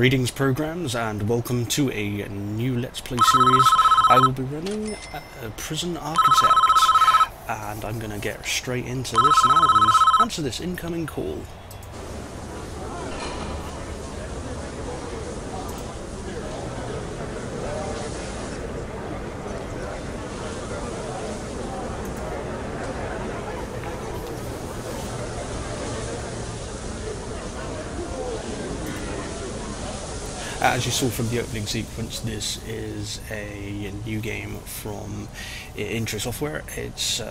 Greetings programs and welcome to a new Let's Play series. I will be running Prison Architect and I'm going to get straight into this now and answer this incoming call. As you saw from the opening sequence, this is a new game from Intro Software. It's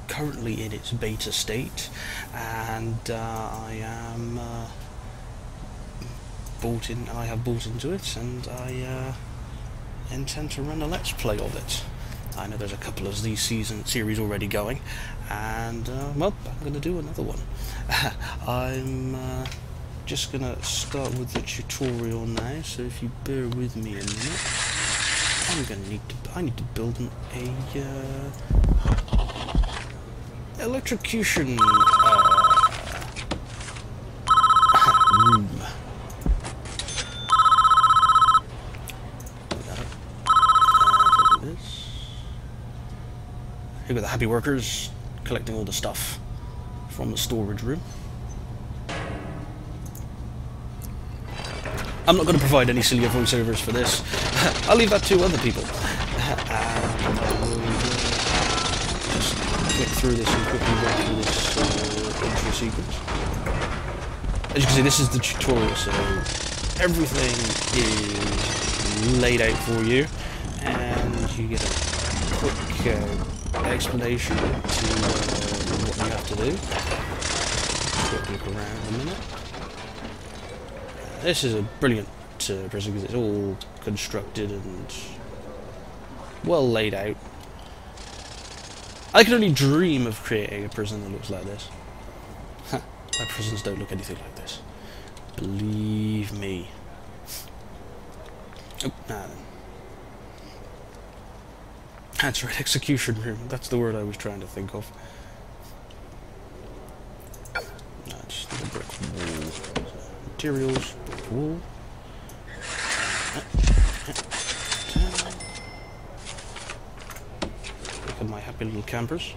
currently in its beta state, and I have bought into it, and I intend to run a Let's Play of it. I know there's a couple of these series already going, and well, I'm going to do another one. I'm just gonna start with the tutorial now, so if you bear with me a minute, I need to build electrocution room. This. Here we got the happy workers collecting all the stuff from the storage room. I'm not going to provide any silly voiceovers for this. I'll leave that to other people. And I will just click through this and quickly run through this intro sequence. As you can see, this is the tutorial, so everything is laid out for you, and you get a quick explanation to what you have to do. Quick look around a minute. This is a brilliant prison because it's all constructed and well laid out. I can only dream of creating a prison that looks like this. My prisons don't look anything like this. Believe me. Oh, nah then. That's right, execution room. That's the word I was trying to think of. That's the brick wall. Materials, brick wall. Look at my happy little campers.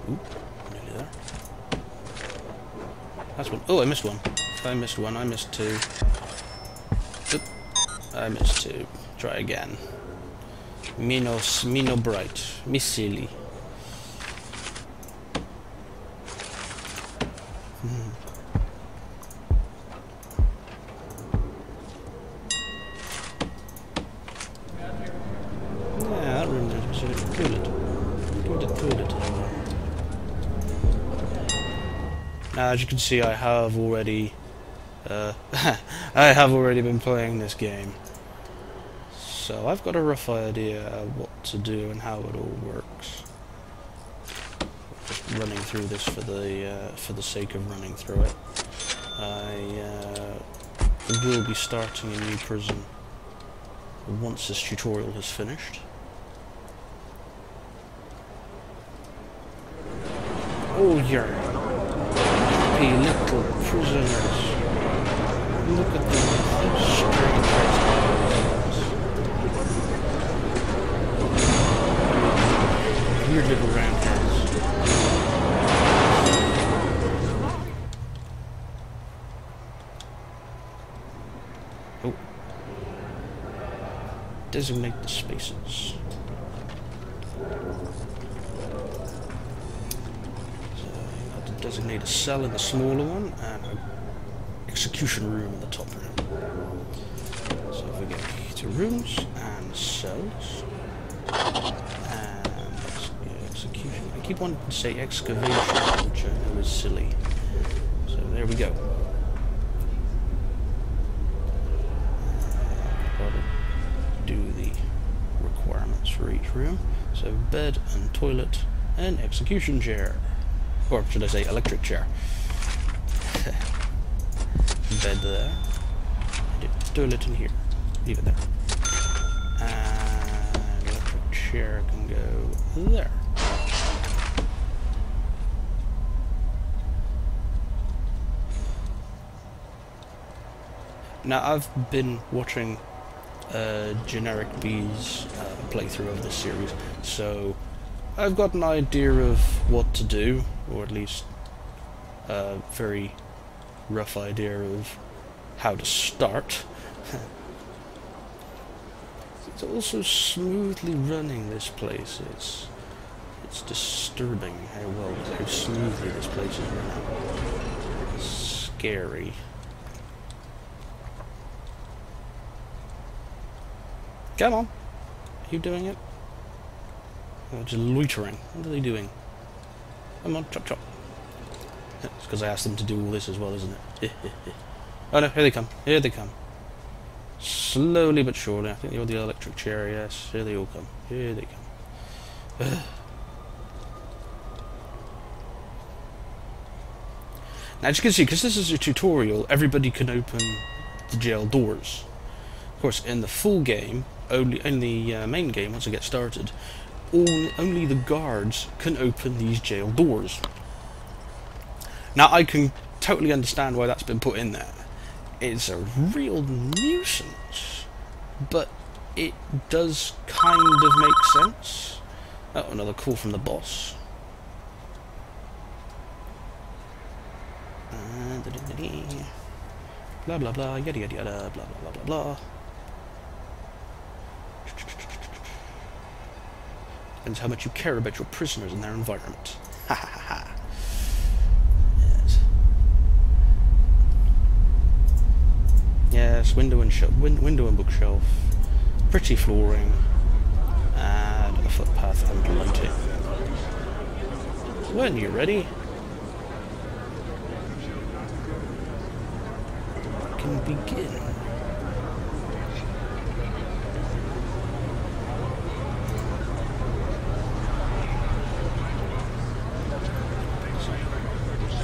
Ooh, nearly there. That's one. Oh, I missed one. I missed one. I missed two. Oop. I missed two. Try again. Mino bright. Me silly. Yeah, that room there was electrocuted. Now, as you can see, I have already been playing this game, so I've got a rough idea of what to do and how it all works. Just running through this for the sake of running through it. I will be starting a new prison once this tutorial is finished. Oh, you're happy little prisoners. Look at them strange weird little round heads. Oh. Designate the spaces. Designate a cell in the smaller one and an execution room in the top room. So if we go to rooms and cells and execution. I keep wanting to say excavation, which I know is silly. So there we go. Gotta do the requirements. That's for each room. So bed and toilet and execution chair. Or should I say electric chair. Bed there. Toilet in here. Leave it there. And electric chair can go there. Now I've been watching Generic B's playthrough of this series, so I've got an idea of what to do, or at least a very rough idea of how to start. It's also smoothly running this place. It's disturbing how smoothly this place is running. It's scary. Come on. Are you doing it? Oh, just loitering. What are they doing? Come on, chop chop. It's because I asked them to do all this as well, isn't it? Oh no, here they come. Here they come. Slowly but surely. I think they're the electric chair, yes. Here they all come. Here they come. Now as you can see, because this is a tutorial, everybody can open the jail doors. Of course, in the full game, only in the main game, once I get started, only the guards can open these jail doors. Now, I can totally understand why that's been put in there. It's a real nuisance, but it does kind of make sense. Oh, another call from the boss. Blah blah blah, yada yada yada, blah blah blah blah blah. Depends how much you care about your prisoners and their environment. Ha ha ha. Yes. Yes, window and bookshelf, pretty flooring, and a footpath and lighting. When you're ready, we can begin.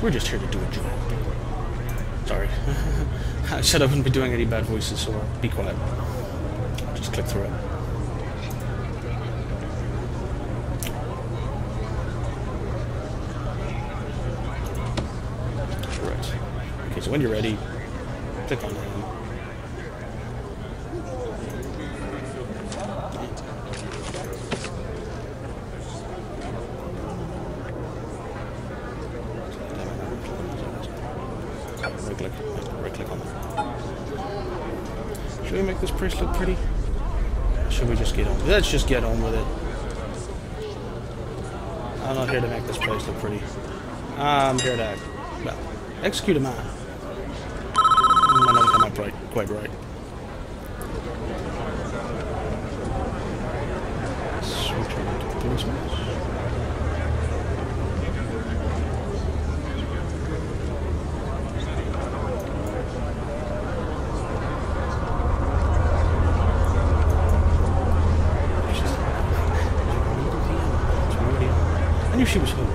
We're just here to do a job. Sorry. I said I wouldn't be doing any bad voices, so be quiet. Just click through it. Right. Okay, so when you're ready, click on him. Right click on them. Should we make this place look pretty? Or should we just get on? Let's just get on with it. I'm not here to make this place look pretty. I'm here to, well, execute a man. Might not come up quite right. Switch over to the policeman. I knew she was home.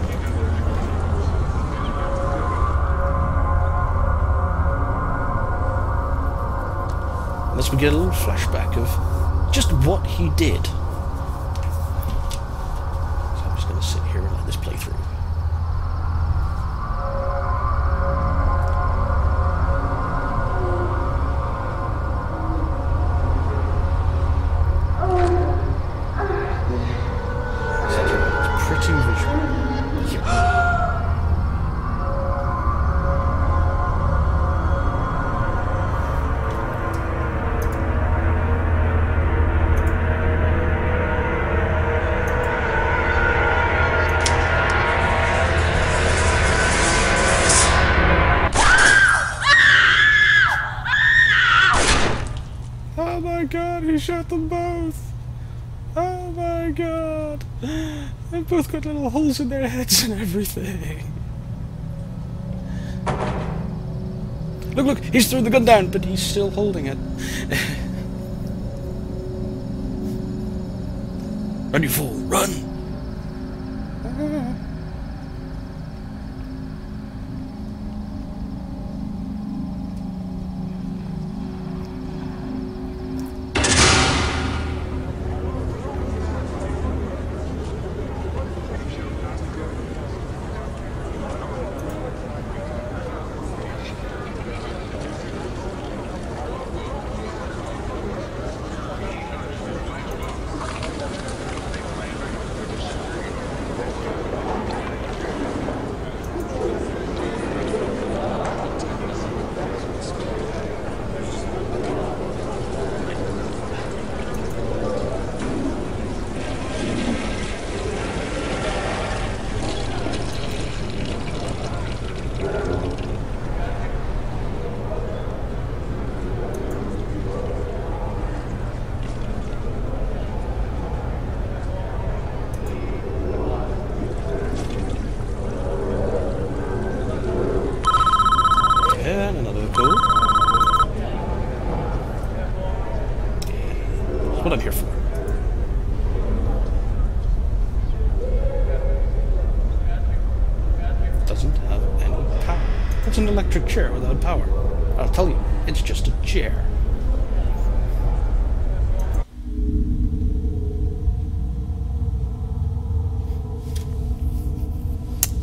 Unless we get a little flashback of just what he did. So I'm just going to sit here and let this play through. Pretty visual. Yeah. Oh my god, he shot them both! Oh my god! They've both got little holes in their heads and everything. Look, look, he's thrown the gun down, but he's still holding it. Run, you fool, run! And another goal. That's what I'm here for. Doesn't have any power. That's an electric chair without power. I'll tell you, it's just a chair.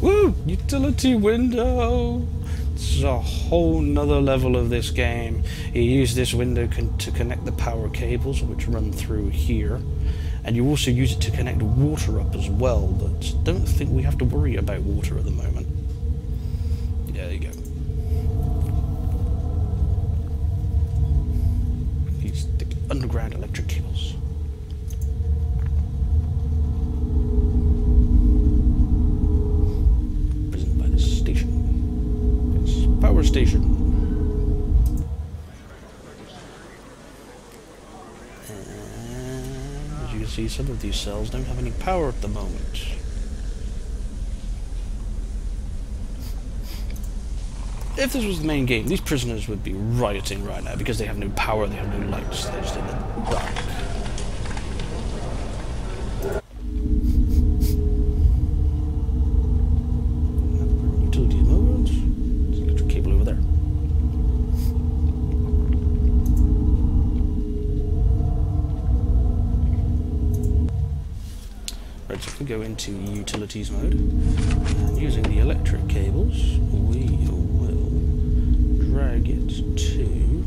Woo! Utility window! This is a whole nother level of this game. You use this window to connect the power cables, which run through here. And you also use it to connect water up as well, but don't think we have to worry about water at the moment. Yeah, there you go. These underground electric cables. Presented by this station. Power station. And as you can see, some of these cells don't have any power at the moment. If this was the main game, these prisoners would be rioting right now because they have no power, they have no lights, they're just in the dark. Right, so if we go into utilities mode, and using the electric cables, we will drag it to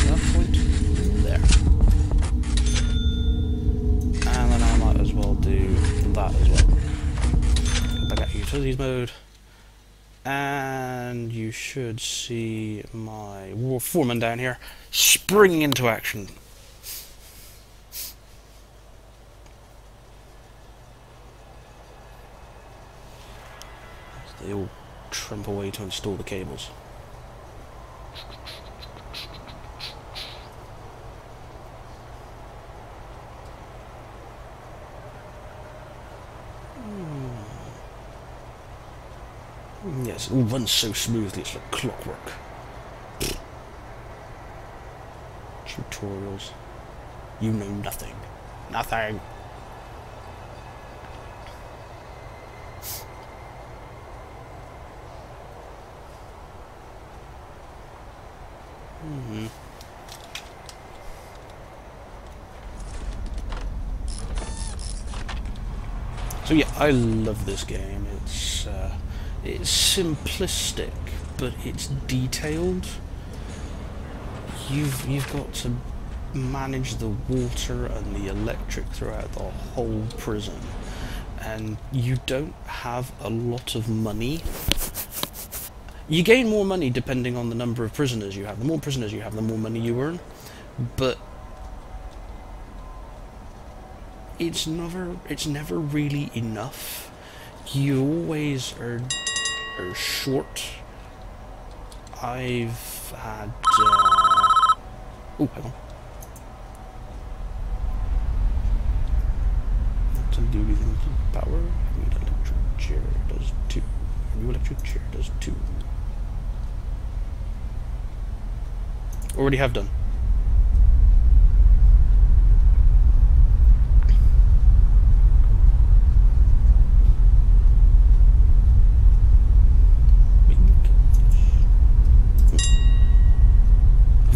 that point there. And then I might as well do that as well. Go back out to utilities mode, and you should see my war foreman down here springing into action. They all tramp away to install the cables. Yes, it all runs so smoothly, it's like clockwork. Tutorials. You know nothing. Nothing! So yeah, I love this game. It's simplistic, but it's detailed. You've got to manage the water and the electric throughout the whole prison, and you don't have a lot of money. You gain more money depending on the number of prisoners you have. The more prisoners you have, the more money you earn. But it's never really enough. You always are short. I've had oh, hang on. Not to do anything with power. New electric chair does 2. New electric chair does 2. Already have done.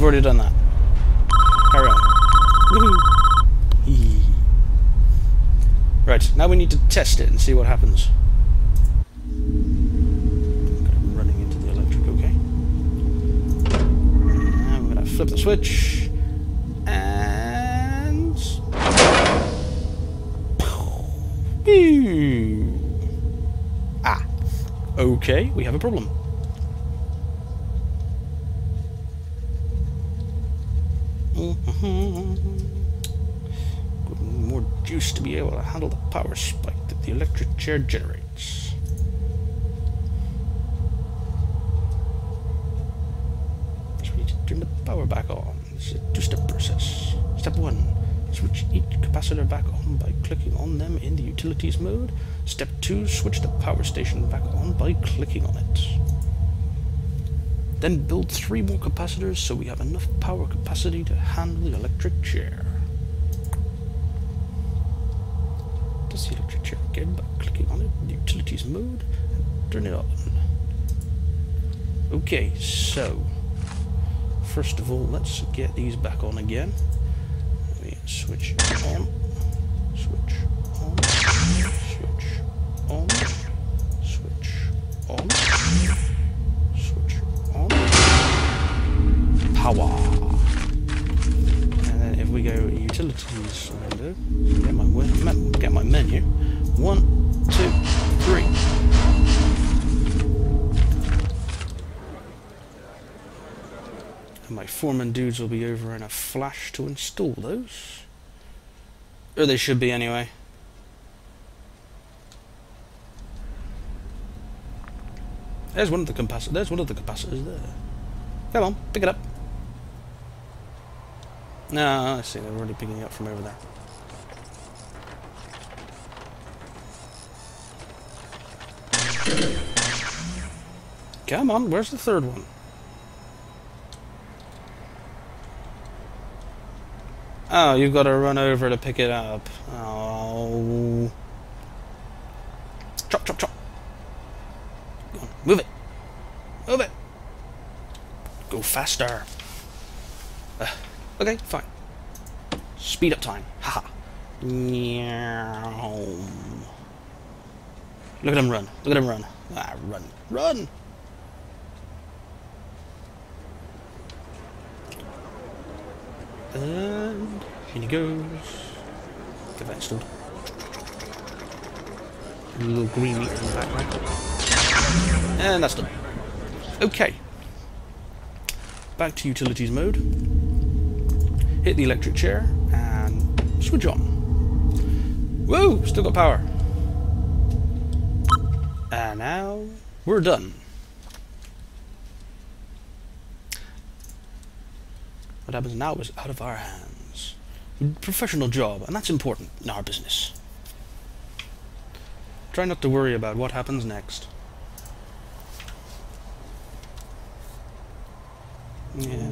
We've already done that. Carry on. Woohoo! Right, now we need to test it and see what happens. I'm running into the electric, okay. And I'm gonna flip the switch. And... Ah! Okay, we have a problem. More juice to be able to handle the power spike that the electric chair generates. So we need to turn the power back on. It's a two-step process. Step 1. Switch each capacitor back on by clicking on them in the utilities mode. Step 2. Switch the power station back on by clicking on it. Then build 3 more capacitors so we have enough power capacity to handle the electric chair. Test the electric chair again by clicking on it in the utilities mode and turn it on. Okay, so first of all, let's get these back on again. We switch on, switch on, switch on, switch on, switch on. Power. And then if we go utilities window, get my menu. 1, 2, 3. And my foreman dudes will be over in a flash to install those. Or they should be anyway. There's one of the capacitors. There's one of the capacitors there. Come on, pick it up. No, I see. They're already picking it up from over there. Come on, where's the third one? Oh, you've got to run over to pick it up. Oh. Chop, chop, chop. Go on, move it. Move it. Go faster. Okay, fine. Speed up time. Haha. Look at him run. Look at him run. Ah, run. Run! And in he goes. Get that installed. A little green meter in the background. And that's done. Okay. Back to utilities mode. Hit the electric chair and switch on. Whoa! Still got power. And now we're done. What happens now is out of our hands. Professional job, and that's important in our business. Try not to worry about what happens next. Yeah.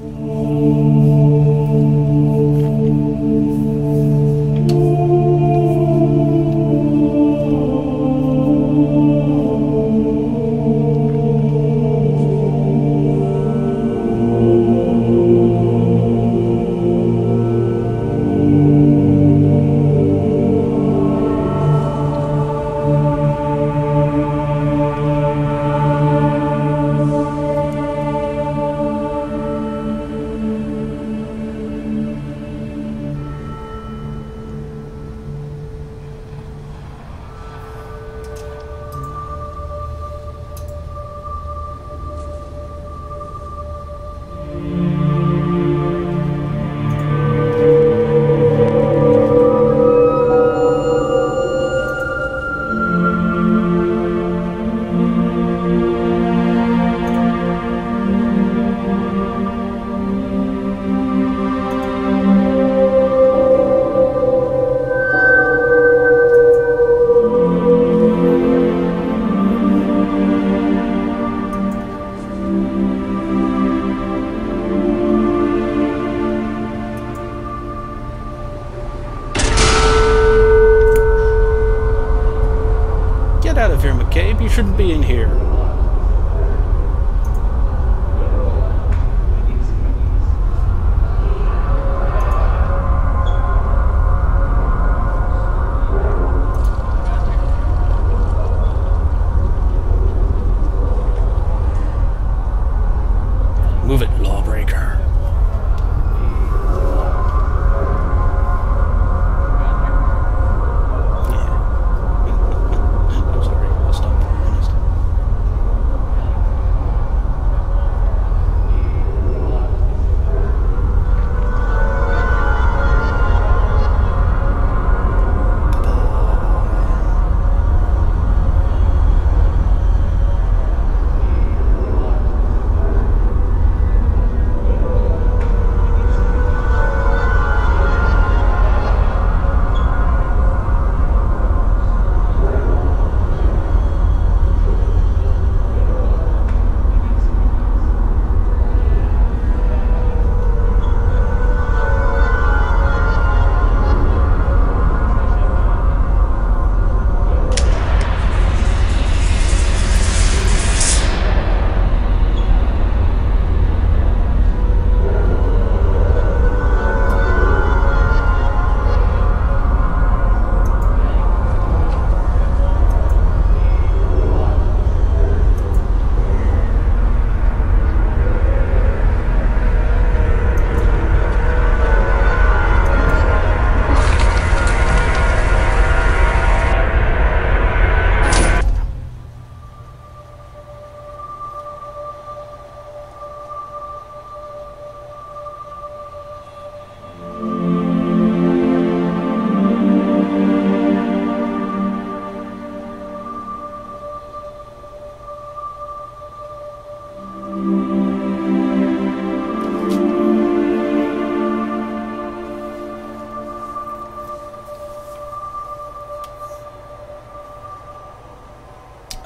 Out of here, McCabe. You shouldn't be in here.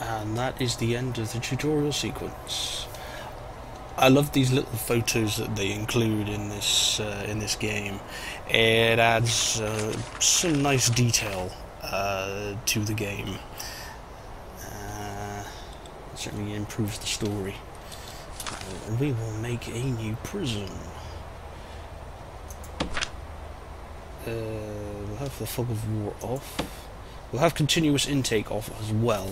And that is the end of the tutorial sequence. I love these little photos that they include in this game. It adds some nice detail to the game. It certainly improves the story. We will make a new prison. We'll have the fog of war off. We'll have continuous intake off as well.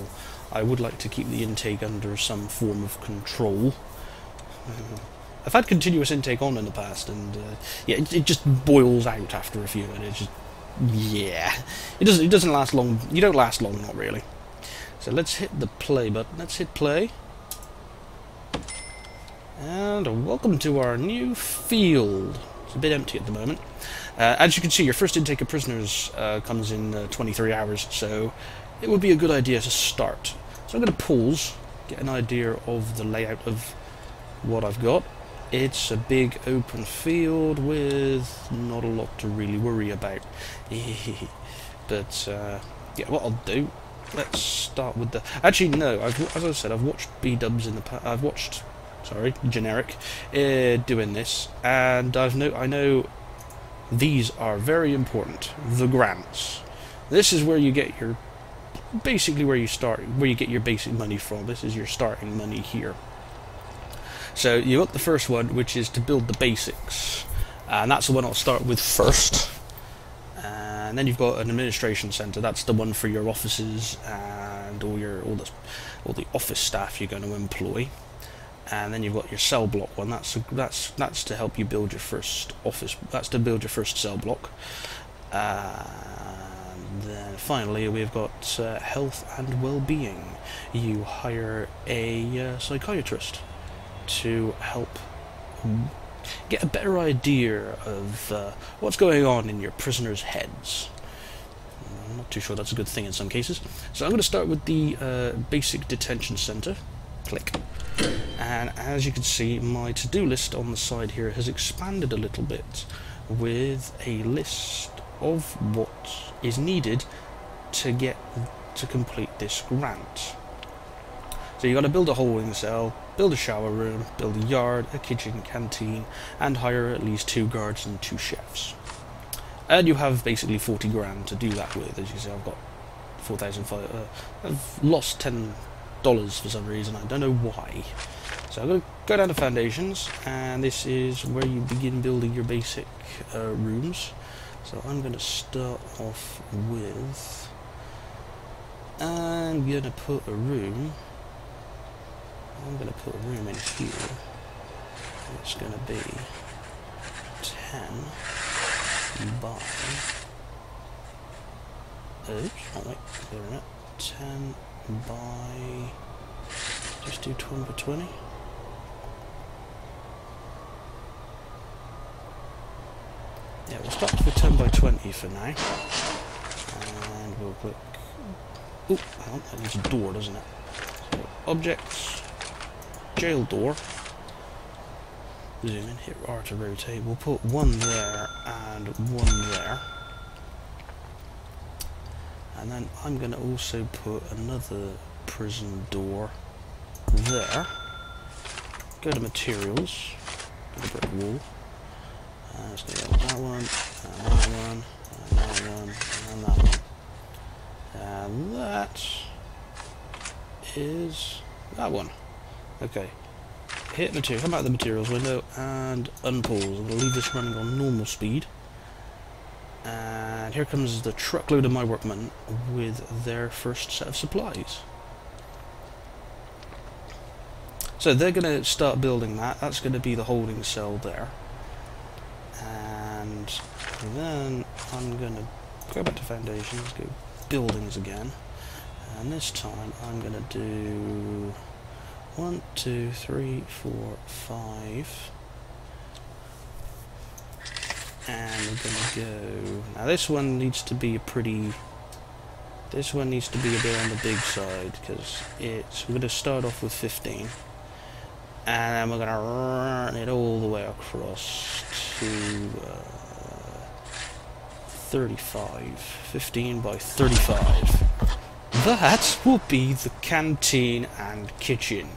I would like to keep the intake under some form of control. I've had continuous intake on in the past, and yeah, it just boils out after a few minutes. Just, yeah, it doesn't last long. You don't last long, not really. So let's hit the play button. Let's hit play. And welcome to our new field. It's a bit empty at the moment. As you can see, your first intake of prisoners comes in 23 hours, so it would be a good idea to start. So I'm going to pause, get an idea of the layout of what I've got. It's a big open field with not a lot to really worry about. But yeah, what I'll do, let's start with the... Actually, no, as I said, I've watched B-dubs in the past. I've watched, sorry, Generic, doing this, and I know these are very important. The grants. This is where you get your... basically where you start, where you get your basic money from. This is your starting money here. So you got the first one, which is to build the basics, and that's the one I'll start with first. And then you've got an administration centre. That's the one for your offices and all the office staff you're going to employ. And then you've got your cell block one. That's to help you build your first office. That's to build your first cell block. And then finally we've got health and well-being. You hire a psychiatrist to help get a better idea of what's going on in your prisoners' heads. I'm not too sure that's a good thing in some cases. So I'm going to start with the basic detention centre. Click. And as you can see, my to-do list on the side here has expanded a little bit with a list of what is needed to complete this grant. So you've got to build a holding cell, build a shower room, build a yard, a kitchen, canteen, and hire at least 2 guards and 2 chefs. And you have basically 40 grand to do that with. As you see, I've got 4,500. I've lost $10 for some reason. I don't know why. So I'm going to go down to foundations, and this is where you begin building your basic rooms. So I'm going to start off with... I'm going to put a room in here. It's going to be 10 by... Oops, oh wait, wait a minute. 10 by... Just do 20 by 20. Yeah, we'll start with 10 by 20 for now. And we'll click... Oop, hang on, that needs a door, doesn't it? So, objects, jail door. Zoom in, hit R to rotate. We'll put one there and one there. And then I'm going to also put another prison door there. Go to materials, go to brick wall. Let's go with that one, and that one, and that one, and that one. And that is that one. Okay. Hit material, come out of the materials window and unpause. I'm going to leave this running on normal speed. And here comes the truckload of my workmen with their first set of supplies. So they're going to start building that. That's going to be the holding cell there. And then I'm going to go back to foundations, go buildings again. And this time I'm going to do 1, 2, 3, 4, 5. And we're going to go... Now this one needs to be a pretty... This one needs to be a bit on the big side, because it's... We're going to start off with 15. And then we're going to run it all the way across to 35. 15 by 35. that will be the canteen and kitchen.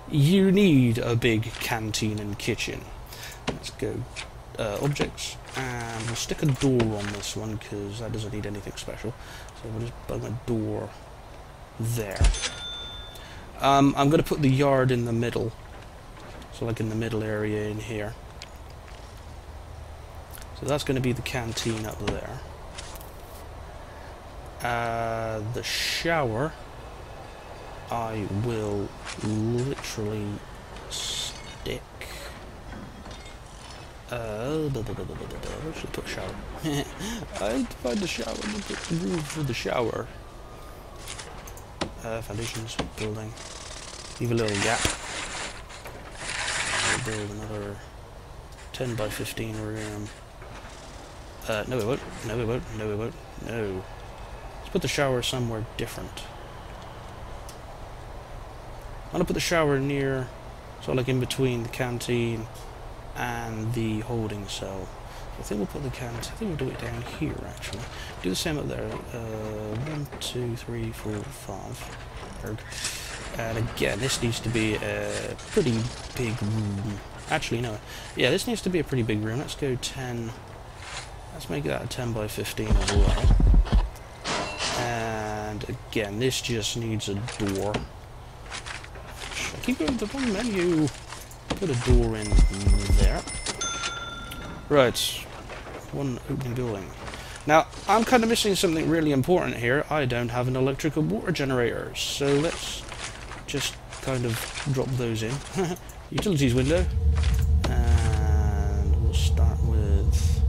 You need a big canteen and kitchen. Let's go objects, and we'll stick a door on this one because that doesn't need anything special. So we'll just bung a door there. I'm going to put the yard in the middle, so like in the middle area in here. So that's going to be the canteen up there. The shower I will literally stick. Where should I put shower? I need to find the shower and put the room for the shower. Foundations, building. Leave a little gap. I'll build another 10 by 15 room. No we won't, no we won't, no we won't, no. Let's put the shower somewhere different. I'm gonna put the shower near, so like in between the canteen and the holding cell. I think we'll put the canteen, I think we'll do it down here actually. Do the same up there. 1, 2, 3, 4, 5. And again, this needs to be a pretty big room. Actually, no. Yeah, this needs to be a pretty big room. Let's go 10. Let's make that a 10 by 15 as well. And again, this just needs a door. I keep going to the wrong menu. Put a door in there. Right. One opening building. Now, I'm kind of missing something really important here. I don't have an electrical water generator. So let's just kind of drop those in. Utilities window. And we'll start with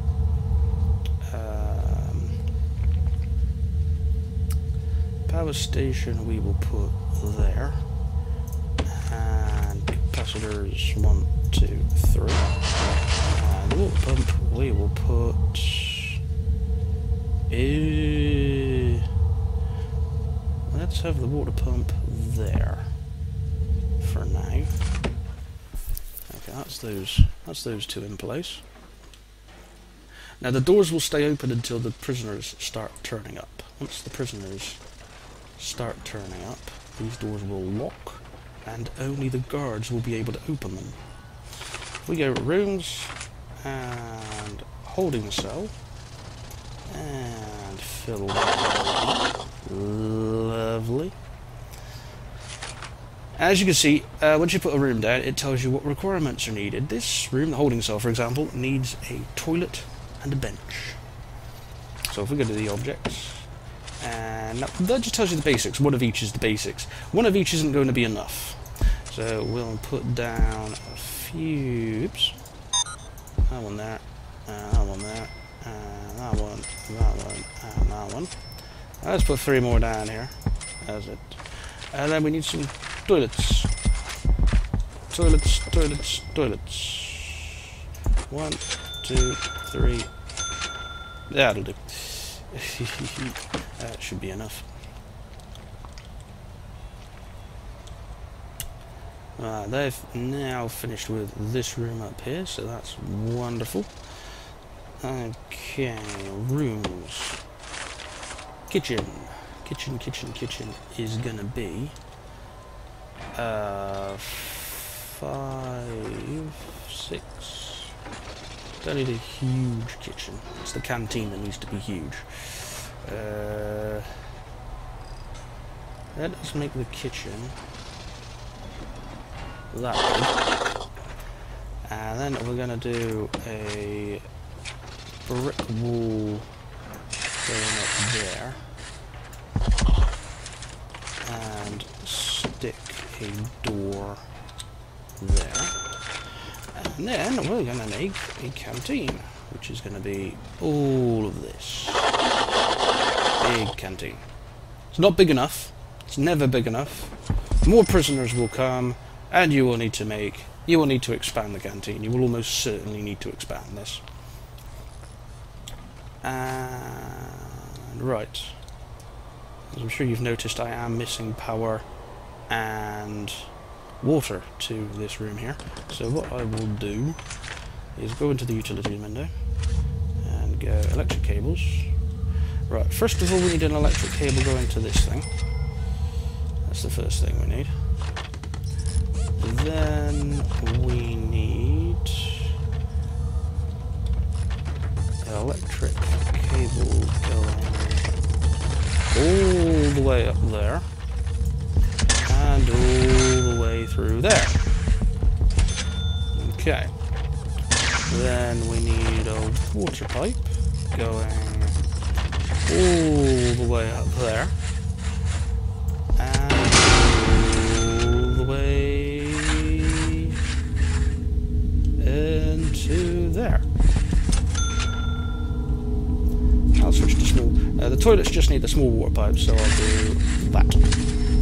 power station we will put there. And capacitors 1, 2, 3. And the water pump we will put let's have the water pump there for now. Okay, that's those two in place. Now the doors will stay open until the prisoners start turning up. Once the prisoners start turning up, these doors will lock and only the guards will be able to open them. We go rooms and holding cell and fill that. Lovely. As you can see, once you put a room down, it tells you what requirements are needed. This room, the holding cell for example, needs a toilet and a bench. So if we go to the objects, and that just tells you the basics. One of each is the basics. One of each isn't going to be enough. So we'll put down a few, oops, that one there, that one there, and that one, and that one. Let's put 3 more down here. That's it. And then we need some toilets. Toilets, toilets, toilets. 1, 2, 3. That'll do. That should be enough. They've now finished with this room up here, so that's wonderful. Okay, rooms. Kitchen. Kitchen is gonna be 5, 6. Don't need a huge kitchen. It's the canteen that needs to be huge. Let's make the kitchen that big. And then we're gonna do a brick wall going up there. And stick a door there. And then we're going to make a canteen, which is going to be all of this. Big canteen. It's not big enough. It's never big enough. More prisoners will come, and you will need to expand the canteen. You will almost certainly need to expand this. And right. As I'm sure you've noticed, I am missing power and water to this room here. So what I will do is go into the utility window and go electric cables. Right, first of all we need an electric cable going to this thing. That's the first thing we need. Then we need an electric cable going all the way up there and all the way through there. Okay. Then we need a water pipe going all the way up there and all the way into there. I'll switch to small. The toilets just need the small water pipe, so I'll do that.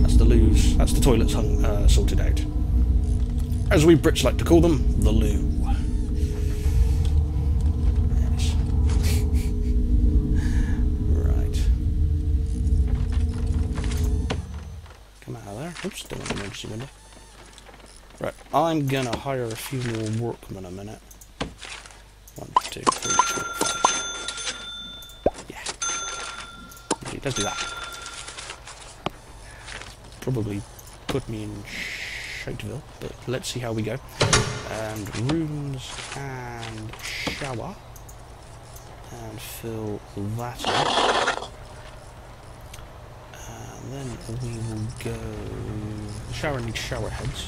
That's the loos. That's the toilets sorted out. As we Brits like to call them, the loo. Yes. Right. Come out of there. Oops, don't want an emergency window. Right, I'm gonna hire a few more workmen a minute. 1, 2, 3, 4, 5. Yeah. Let's do that. Probably put me in Shiteville, but let's see how we go. And rooms and shower. And fill that up. And then we will go... The shower needs shower heads.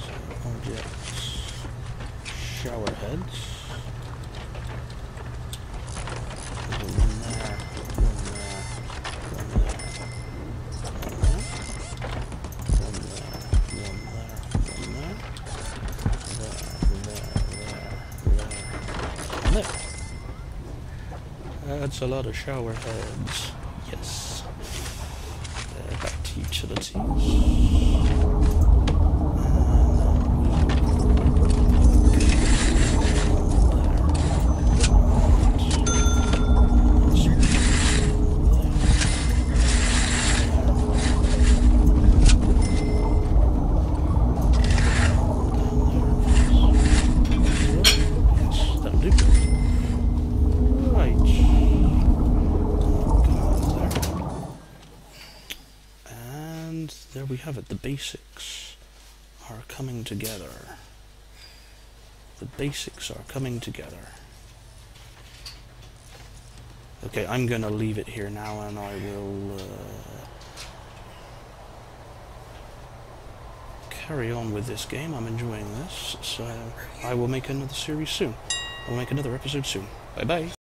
So objects, shower heads. One there, one there, one there, one there, one there, one there, there. That's a lot of shower heads. Yes. Back to utilities. There we have it. The basics are coming together. The basics are coming together. Okay, I'm gonna leave it here now, and I will carry on with this game. I'm enjoying this, so I will make another series soon. I'll make another episode soon. Bye bye.